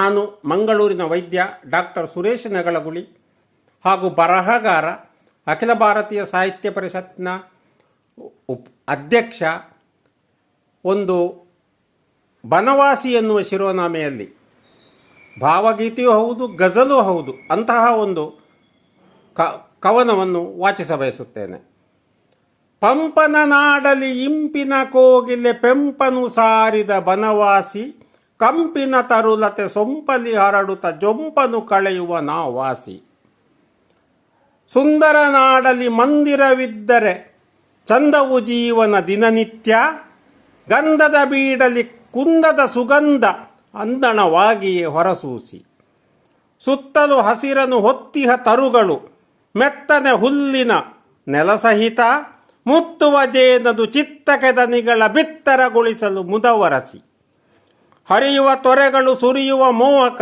ನಾನು ಮಂಗಳೂರಿನ ವೈದ್ಯ ಡಾಕ್ಟರ್ ಸುರೇಶ್ ನಗಳಗುಳಿ ಹಾಗೂ ಬರಹಗಾರ, ಅಖಿಲ ಭಾರತೀಯ ಸಾಹಿತ್ಯ ಪರಿಷತ್ನ ಅಧ್ಯಕ್ಷ. ಒಂದು ಬನವಾಸಿ ಎನ್ನುವ ಶಿರೋನಾಮೆಯಲ್ಲಿ ಭಾವಗೀತೆಯೂ ಹೌದು, ಗಜಲೂ ಹೌದು, ಅಂತಹ ಒಂದು ಕವನವನ್ನು ವಾಚಿಸ ಬಯಸುತ್ತೇನೆ. ಪಂಪನ ನಾಡಲಿ ಇಂಪಿನ ಕೋಗಿಲೆ ಪೆಂಪನು ಸಾರಿದ ಬನವಾಸಿ, ಕಂಪಿನ ತರುಲತೆ ಸೊಂಪಲಿ ಹರಡುತ್ತ ಜೊಂಪನು ಕಳೆಯುವ ನಾವಾಸಿ. ಸುಂದರ ನಾಡಲಿ ಮಂದಿರವಿದ್ದರೆ ಚಂದವು ಜೀವನ ದಿನನಿತ್ಯ, ಗಂಧದ ಬೀಡಲಿ ಕುಂದದ ಸುಗಂಧ ಅಂದಣವಾಗಿಯೇ ಹೊರಸೂಸಿ. ಸುತ್ತಲೂ ಹಸಿರನು ಹೊತ್ತಿಹ ತರುಗಳು ಮೆತ್ತನೆ ಹುಲ್ಲಿನ ನೆಲಸಹಿತ, ಮುತ್ತುವ ಜೇನದು ಚಿತ್ತಕೆದನಿಗಳ ಬಿತ್ತರಗೊಳಿಸಲು ಮುದವರಸಿ. ಹರಿಯುವ ತೊರೆಗಳು ಸುರಿಯುವ ಮೋಹಕ,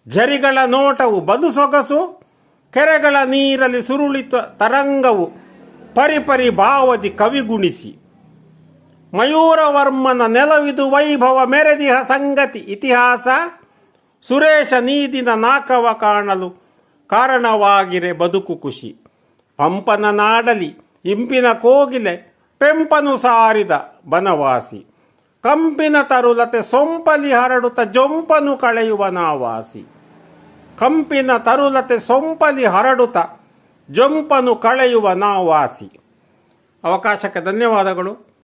ಝರಿಗಳ ನೋಟವು ಬಲು ಸೊಗಸು, ಕೆರೆಗಳ ನೀರಲ್ಲಿ ಸುರುಳಿತ ತರಂಗವು ಪರಿಪರಿ ಭಾವದಿ ಕವಿಗುಣಿಸಿ. ಮಯೂರವರ್ಮನ ನೆಲವಿದು ವೈಭವ ಮೆರೆದಿಹ ಸಂಗತಿ ಇತಿಹಾಸ, ಸುರೇಶ ನೀದಿನ ನಾಕವ ಕಾಣಲು ಕಾರಣವಾಗಿರೆ ಬದುಕು ಖುಷಿ. ಪಂಪನ ನಾಡಲಿ ಇಂಪಿನ ಕೋಗಿಲೆ ಪೆಂಪನು ಸಾರಿದ ಬನವಾಸಿ, ಕಂಪಿನ ತರುಲತೆ ಸೊಂಪಲಿ ಹರಡುತ್ತ ಜೊಂಪನು ಕಳೆಯುವ ನಾವಾಸಿ. ಕಂಪಿನ ತರುಲತೆ ಸೊಂಪಲಿ ಹರಡುತ್ತ ಜೊಂಪನು ಕಳೆಯುವ ನಾವಾಸಿ. ಅವಕಾಶಕ್ಕೆ ಧನ್ಯವಾದಗಳು.